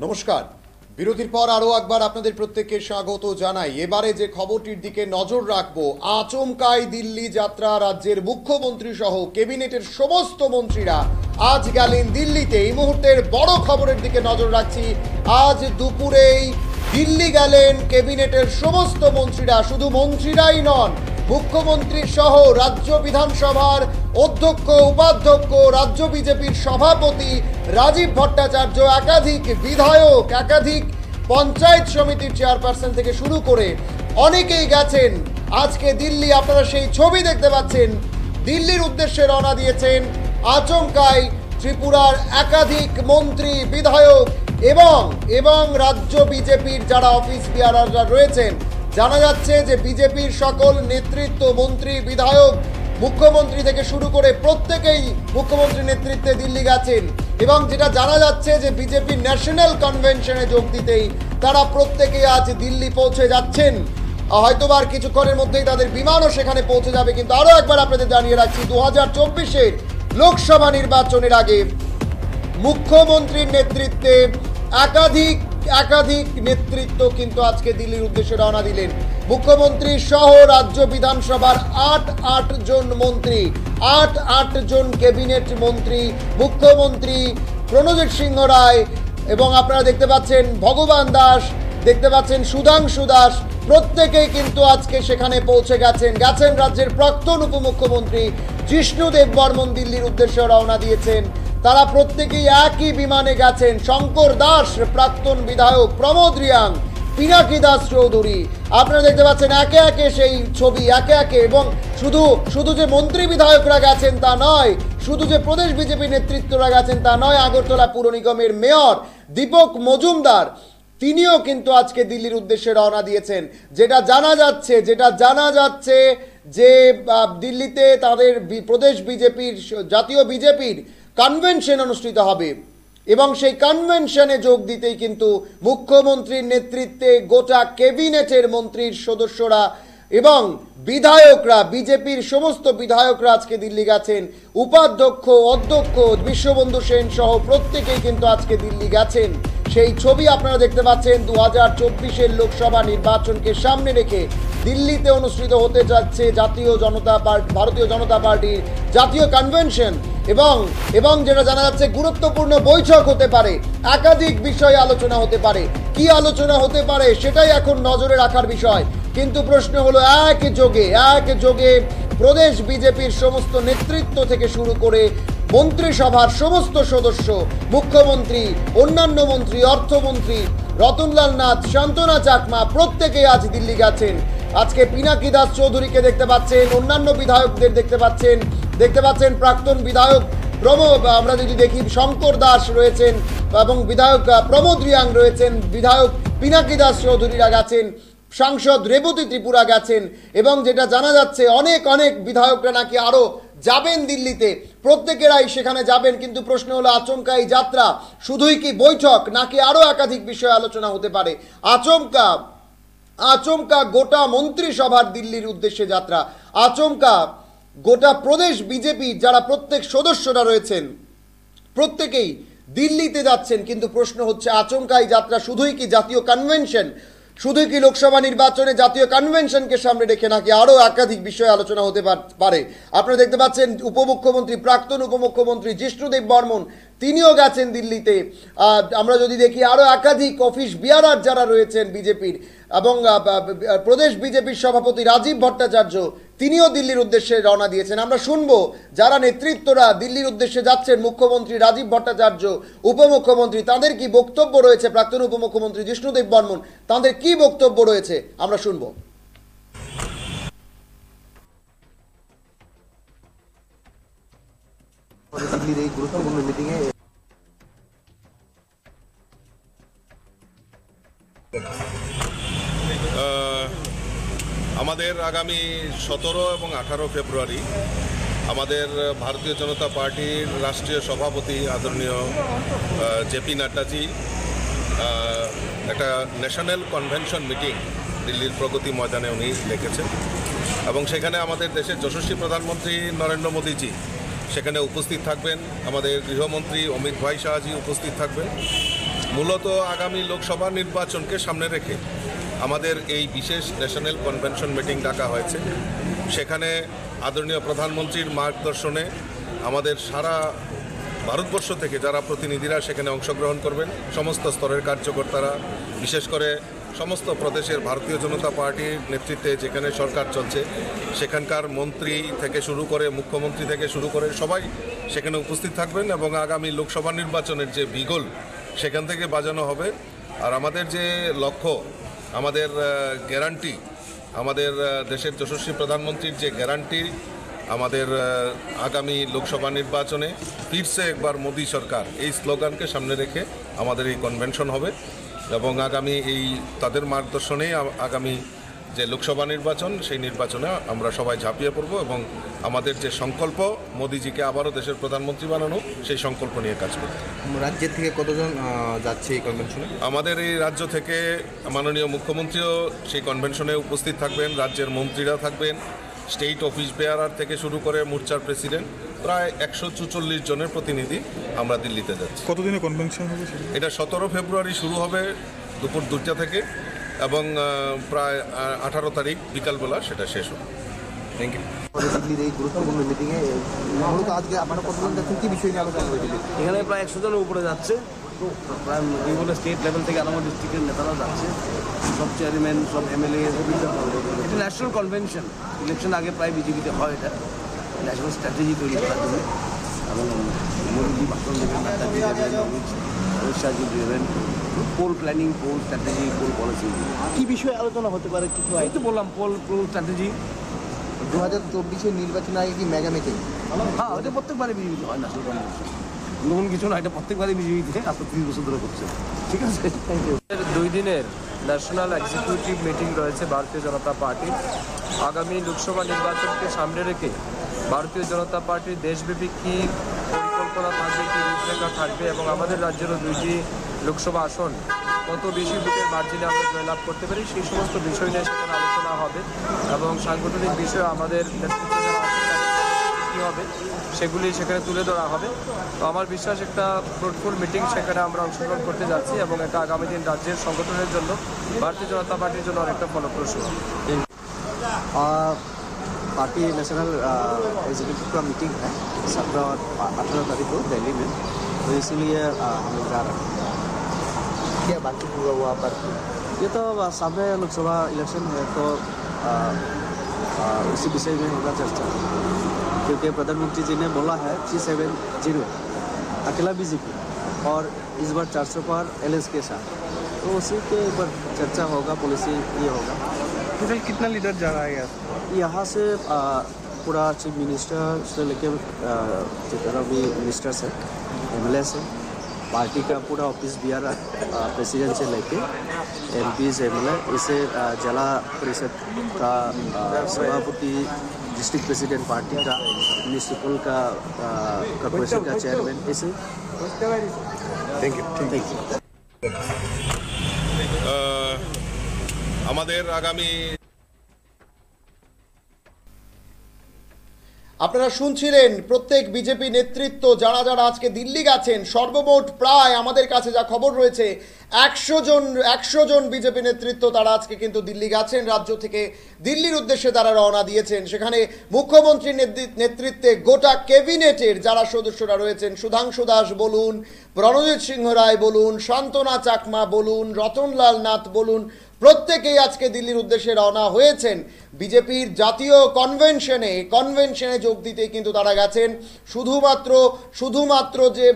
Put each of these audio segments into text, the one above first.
নমস্কার। বিরতির পর আরও একবার আপনাদের প্রত্যেককে স্বাগত জানাই। এবারে যে খবরটির দিকে নজর রাখবো, আচমকাই দিল্লি যাত্রা। রাজ্যের মুখ্যমন্ত্রী সহ ক্যাবিনেটের সমস্ত মন্ত্রীরা আজ গেলেন দিল্লিতে। এই মুহূর্তের বড় খবরের দিকে নজর রাখছি। আজ দুপুরেই দিল্লি গেলেন ক্যাবিনেটের সমস্ত মন্ত্রীরা। শুধু মন্ত্রীরাই নন, মুখ্যমন্ত্রী সহ রাজ্য বিধানসভার অধ্যক্ষ, উপাধ্যক্ষ, রাজ্য বিজেপির সভাপতি রাজীব ভট্টাচার্য, একাধিক বিধায়ক, একাধিক পঞ্চায়েত সমিতির চেয়ারপারসন থেকে শুরু করে অনেকেই গেছেন আজকে দিল্লি। আপনারা সেই ছবি দেখতে পাচ্ছেন। দিল্লির উদ্দেশ্যে রওনা দিয়েছেন আচমকাই ত্রিপুরার একাধিক মন্ত্রী, বিধায়ক এবং রাজ্য বিজেপির যারা অফিস বিয়ারাররা রয়েছেন। জানা যাচ্ছে যে বিজেপির সকল নেতৃত্ব, মন্ত্রী, বিধায়ক, মুখ্যমন্ত্রী থেকে শুরু করে প্রত্যেকেই মুখ্যমন্ত্রীর নেতৃত্বে দিল্লি গেছেন। এবং যেটা জানা যাচ্ছে যে বিজেপির ন্যাশনাল কনভেনশনে যোগ দিতেই তারা প্রত্যেকেই আজ দিল্লি পৌঁছে যাচ্ছেন। হয়তোবা আর কিছুক্ষণের মধ্যেই তাদের বিমানও সেখানে পৌঁছে যাবে। কিন্তু আরও একবার আপনাদের জানিয়ে রাখছি, 2024-এর লোকসভা নির্বাচনের আগে মুখ্যমন্ত্রীর নেতৃত্বে একাধিক নেতৃত্ব কিন্তু আজকে দিল্লির উদ্দেশ্যে রওনা দিলেন। মুখ্যমন্ত্রী সহ রাজ্য বিধানসভার আট জন মন্ত্রী, আট জন ক্যাবিনেট মন্ত্রী, মুখ্যমন্ত্রী প্রণজিৎ সিংহ রায় এবং আপনারা দেখতে পাচ্ছেন ভগবান দাস, দেখতে পাচ্ছেন সুধাংশু দাস, প্রত্যেকেই কিন্তু আজকে সেখানে পৌঁছে গেছেন। রাজ্যের প্রাক্তন উপমুখ্যমন্ত্রী জিষ্ণু দেববর্মন দিল্লির উদ্দেশ্যে রওনা দিয়েছেন। তারা প্রত্যেকেই একই বিমানে গেছেন। শঙ্কর দাস, প্রাক্তন বিধায়ক, প্রমোদ রিয়াং, পিনাকি দাস চৌধুরী, আপনারা দেখতে পাচ্ছেন একে একে সেই ছবি, একে একে। এবং শুধু যে মন্ত্রী বিধায়করা গেছেন তা নয়, শুধু যে প্রদেশ বিজেপি নেতৃত্বরা গেছেন তা নয়, আগরতলা পুর নিগমের মেয়র দীপক মজুমদার তিনিও কিন্তু আজকে দিল্লির উদ্দেশ্যে রওনা দিয়েছেন। যেটা জানা যাচ্ছে যে দিল্লিতে তাদের প্রদেশ বিজেপির, জাতীয় বিজেপির কনভেনশন অনুষ্ঠিত হবে এবং সেই কনভেনশনে যোগ দিতেই কিন্তু মুখ্যমন্ত্রীর নেতৃত্বে গোটা ক্যাবিনেটের মন্ত্রীর সদস্যরা এবং বিধায়করা, বিজেপির সমস্ত বিধায়করা আজকে দিল্লি গেছেন। উপাধ্যক্ষ, অধ্যক্ষ বিশ্ববন্ধু সেন সহ প্রত্যেকেই কিন্তু আজকে দিল্লি গেছেন। সেই ছবি আপনারা দেখতে পাচ্ছেন। 2024-এর লোকসভা নির্বাচনকে সামনে রেখে দিল্লিতে অনুষ্ঠিত হতে যাচ্ছে ভারতীয় জনতা পার্টির জাতীয় কনভেনশন এবং যেটা জানা যাচ্ছে গুরুত্বপূর্ণ বৈঠক হতে পারে, একাধিক বিষয়ে আলোচনা হতে পারে। কি আলোচনা হতে পারে সেটাই এখন নজরে রাখার বিষয়। কিন্তু প্রশ্ন হলো, একযোগে প্রদেশ বিজেপির সমস্ত নেতৃত্ব থেকে শুরু করে মন্ত্রিসভার সমস্ত সদস্য, মুখ্যমন্ত্রী, অন্যান্য মন্ত্রী, অর্থমন্ত্রী রতনলাল নাথ, শান্তনা চাকমা প্রত্যেকেই আজ দিল্লি গেছেন। আজকে পিনাকি দাস চৌধুরীকে দেখতে পাচ্ছেন, অন্যান্য বিধায়কদের দেখতে পাচ্ছেন প্রাক্তন বিধায়ক আমরা যদি দেখি শঙ্কর দাস রয়েছেন এবং বিধায়ক প্রমোদ রিয়াং রয়েছেন, বিধায়ক পিনাকি দাস চৌধুরীরা গেছেন, সাংসদ রেবতী ত্রিপুরা গেছেন এবং যেটা জানা যাচ্ছে অনেক বিধায়করা নাকি আরও যাবেন দিল্লিতে, প্রত্যেকেরাই সেখানে যাবেন। কিন্তু প্রশ্ন হলো, আচমকা এই যাত্রা শুধুই কি বৈঠক নাকি আরও একাধিক বিষয়ে আলোচনা হতে পারে? আচমকা গোটা মন্ত্রিসভার দিল্লির উদ্দেশ্যে যাত্রা, আচমকা গোটা প্রদেশ বিজেপির যারা প্রত্যেক সদস্যরা রয়েছেন প্রত্যেকেই দিল্লিতে যাচ্ছেন। কিন্তু প্রশ্ন হচ্ছে, আচমকা এই যাত্রা শুধুই কি জাতীয় কনভেনশন, শুধুই কি লোকসভা নির্বাচনে জাতীয় কনভেনশনকে সামনে রেখে নাকি আরও একাধিক বিষয়ে আলোচনা হতে পারে? আপনারা দেখতে পাচ্ছেন উপমুখ্যমন্ত্রী, প্রাক্তন উপমুখ্যমন্ত্রী জিষ্ণু দেববর্মন তিনিও গেছেন দিল্লিতে। আমরা যদি দেখি আরও একাধিক অফিস বিয়ারার যারা রয়েছেন বিজেপির এবং প্রদেশ বিজেপির সভাপতি রাজীব ভট্টাচার্য তিনিও দিল্লির উদ্দেশ্যে রওনা দিয়েছেন। আমরা শুনবো যারা নেতৃত্বরা দিল্লির উদ্দেশ্যে যাচ্ছেন, মুখ্যমন্ত্রী রাজীব ভট্টাচার্য, উপমুখ্যমন্ত্রী, তাদের কি বক্তব্য রয়েছে, প্রাক্তন উপমুখ্যমন্ত্রী জিষ্ণু দেববর্মন তাদের কি বক্তব্য রয়েছে আমরা শুনবো। দিল্লির এই গুরুত্বপূর্ণ মিটিংয়ে আমাদের আগামী 17 এবং 18 ফেব্রুয়ারি আমাদের ভারতীয় জনতা পার্টির রাষ্ট্রীয় সভাপতি আদরণীয় জেপি নাড্ডাজি একটা ন্যাশনাল কনভেনশন মিটিং দিল্লির প্রগতি ময়দানে উনি ডেকেছেন এবং সেখানে আমাদের দেশের যশস্বী প্রধানমন্ত্রী নরেন্দ্র মোদীজি সেখানে উপস্থিত থাকবেন, আমাদের গৃহমন্ত্রী অমিত ভাই শাহজি উপস্থিত থাকবেন মূলত আগামী লোকসভা নির্বাচনকে সামনে রেখে আমাদের এই বিশেষ ন্যাশনাল কনভেনশন মিটিং ডাকা হয়েছে। সেখানে আদরণীয় প্রধানমন্ত্রীর মার্গদর্শনে আমাদের সারা ভারতবর্ষ থেকে যারা প্রতিনিধিরা সেখানে অংশগ্রহণ করবেন, সমস্ত স্তরের কার্যকর্তারা, বিশেষ করে সমস্ত প্রদেশের ভারতীয় জনতা পার্টির নেতৃত্বে যেখানে সরকার চলছে সেখানকার মন্ত্রী থেকে শুরু করে মুখ্যমন্ত্রী থেকে শুরু করে সবাই সেখানে উপস্থিত থাকবেন এবং আগামী লোকসভা নির্বাচনের যে বিগল সেখান থেকে বাজানো হবে। আর আমাদের যে লক্ষ্য, আমাদের গ্যারান্টি, আমাদের দেশের যশস্বী প্রধানমন্ত্রীর যে গ্যারান্টি, আমাদের আগামী লোকসভা নির্বাচনে ফিরছে একবার মোদী সরকার, এই স্লোগানকে সামনে রেখে আমাদের এই কনভেনশন হবে এবং আগামী এই তাদের মার্গদর্শনেই আগামী যে লোকসভা নির্বাচন সেই নির্বাচনে আমরা সবাই ঝাঁপিয়ে পড়ব এবং আমাদের যে সংকল্প মোদিজিকে আবারও দেশের প্রধানমন্ত্রী বানানো, সেই সংকল্প নিয়ে কাজ করব। রাজ্যের থেকে কতজন যাচ্ছে এই কনভেনশনে? আমাদের এই রাজ্য থেকে মাননীয় মুখ্যমন্ত্রীও সেই কনভেনশনে উপস্থিত থাকবেন, রাজ্যের মন্ত্রীরা থাকবেন, স্টেট অফিস বেয়ারার থেকে শুরু করে মোর্চার প্রেসিডেন্ট, প্রায় 144 জনের প্রতিনিধি আমরা দিল্লিতে যাচ্ছি। কতদিনে কনভেনশন হবে? এটা 17 ফেব্রুয়ারি শুরু হবে দুপুর 2টা থেকে এবং প্রায় 18 তারিখ বিকালবেলা সেটা শেষ হবে। Thank you. দিল্লির এই গুরুত্বপূর্ণ মিটিংয়ে মূলত আজকে আপনারা কতজন যাচ্ছেন, কী বিষয় নিয়ে আলোচনা হয়েছিল? এখানে প্রায় 100 জনের উপরে যাচ্ছে, প্রায় বিভিন্ন স্টেট লেভেল থেকে আলাদা ডিস্ট্রিক্টের নেতারা যাচ্ছে, সব চেয়ারম্যান, সব এমএলএ। এটা ন্যাশনাল কনভেনশন, ইলেকশন আগে প্রায় বিজেপিতে হয়, এটা ন্যাশনাল স্ট্র্যাটেজি তৈরি করার জন্য এবং মোদীজি ভাষণ দেবেন, নেতাজি দেবেন, অমিত শাহজি দেবেন, poll planning, poll strategy, poll policy. কী বিষয়ে আলোচনা হতে পারে কিছু? এই তো বললাম, পোল স্ট্র্যাটেজি। 2024-এর নির্বাচনের আগে কি মেগা মিটিং? হ্যাঁ, এটা প্রত্যেকবারই বিজেপিতে হয় ন্যাশনাল কনভেনশন, নতুন কিছু না, এটা প্রত্যেকবারই বিজেপিতে আজ 30 বছর ধরে করছে। ঠিক আছে, থ্যাংক ইউ। 2 দিনের ন্যাশনাল এক্সিকিউটিভ মিটিং রয়েছে ভারতীয় জনতা পার্টির। আগামী লোকসভা নির্বাচনকে সামনে রেখে ভারতীয় জনতা পার্টির দেশব্যাপী কী পরিকল্পনা থাকবে, কী রূপরেখা থাকবে এবং আমাদের রাজ্যেরও 2টি লোকসভা আসন কত বেশি ভোটের মার্জিনে আমরা জয়লাভ করতে পারি, সেই সমস্ত বিষয় নিয়ে সেখানে আলোচনা হবে এবং সাংগঠনিক বিষয়ে আমাদের নেতৃত্বে যারা আছেন কী হবে সেগুলি সেখানে তুলে ধরা হবে। তো আমার বিশ্বাস একটা ফ্রুটফুল মিটিং সেখানে আমরা অংশগ্রহণ করতে যাচ্ছি এবং এটা আগামী দিন রাজ্যের সংগঠনের জন্য, ভারতীয় জনতা পার্টির জন্য অনেকটা ফলপ্রসূ হবে। पार्टी नेशनल एग्जीक्यूटिव का मीटिंग है 17 और 18 तारीख को दिल्ली में, तो इसीलिए हम लोग जा रहे हैं। क्या बातचीत हुआ वहाँ पर? ये तो सामने लोकसभा इलेक्शन है, तो उसी विषय में होगा चर्चा, क्योंकि प्रधानमंत्री जी ने बोला है 370 अकेला बीजेपी और इस बार 400 पर एलएस के साथ, तो उसी के ऊपर चर्चा होगा, पॉलिसी ये होगा। टोटल कितना लीडर जा रहा है यहाँ से पूरा चीफ मिनिस्टर से लेके जितना भी मिनिस्टर्स है, एमएलए से, पार्टी का पूरा ऑफिस बिहार प्रेसिडेंट से लेके एमपी एमएलए, इसे जिला परिषद का सभापति, डिस्ट्रिक्ट प्रेसिडेंट पार्टी का, म्यूनिसिपल का कॉर्पोरेशन का चेयरमैन, इसे। Thank you. Thank you. আমাদের আগামী আপনারা শুনছিলেন প্রত্যেক বিজেপি নেতৃত্ব যারা যারা আজকে দিল্লি গেছেন, সর্বমোট প্রায় আমাদের কাছে যা খবর রয়েছে 100 জন বিজেপি নেতৃত্ব তারা আজকে কিন্তু দিল্লি গেছেন। রাজ্য থেকে দিল্লির উদ্দেশ্যে তারা রওনা দিয়েছেন। সেখানে মুখ্যমন্ত্রীর নেতৃত্বে গোটা ক্যাবিনেটের যারা সদস্যরা রয়েছেন, সুধাংশু দাস বলুন, প্রণজিৎ সিংহ রায় বলুন, শান্তনা চাকমা বলুন, রতনলাল নাথ বলুন, প্রত্যেকেই আজকে দিল্লির উদ্দেশ্যে রওনা হয়েছেন বিজেপির জাতীয় কনভেনশনে যোগ দিতে কিন্তু তারা গেছেন। শুধুমাত্র যে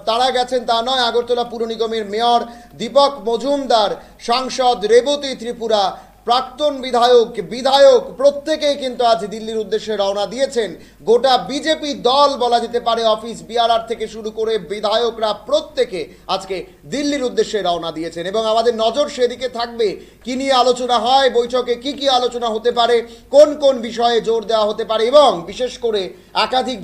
তারা গেছেন তা নয়, আগরতলা পুর নিগমের মেয়র দীপক মজুমদার, সাংসদ রেবতী ত্রিপুরা, প্রাক্তন বিধায়ক প্রত্যেকেই কিন্তু আজ দিল্লির উদ্দেশ্যে রওনা দিয়েছেন। গোটা বিজেপি দল বলা যেতে পারে, অফিস বিআরআর থেকে শুরু করে বিধায়করা প্রত্যেকে আজকে দিল্লির উদ্দেশ্যে রওনা দিয়েছেন এবং আমাদের নজর সেদিকে থাকবে কি নিয়ে আলোচনা হয়, বৈঠকে কি কি আলোচনা হতে পারে, কোন কোন বিষয়ে জোর দেওয়া হতে পারে এবং বিশেষ করে একাধিক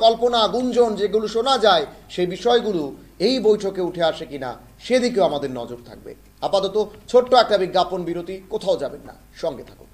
কল্পনা গুঞ্জন যেগুলো শোনা যায় সেই বিষয়গুলো এই বৈঠকে উঠে আসে কিনা সেদিকেও আমাদের নজর থাকবে। আপাতত ছোট্ট একটা বিজ্ঞাপন বিরতি, কোথাও যাবেন না, সঙ্গে থাকুন।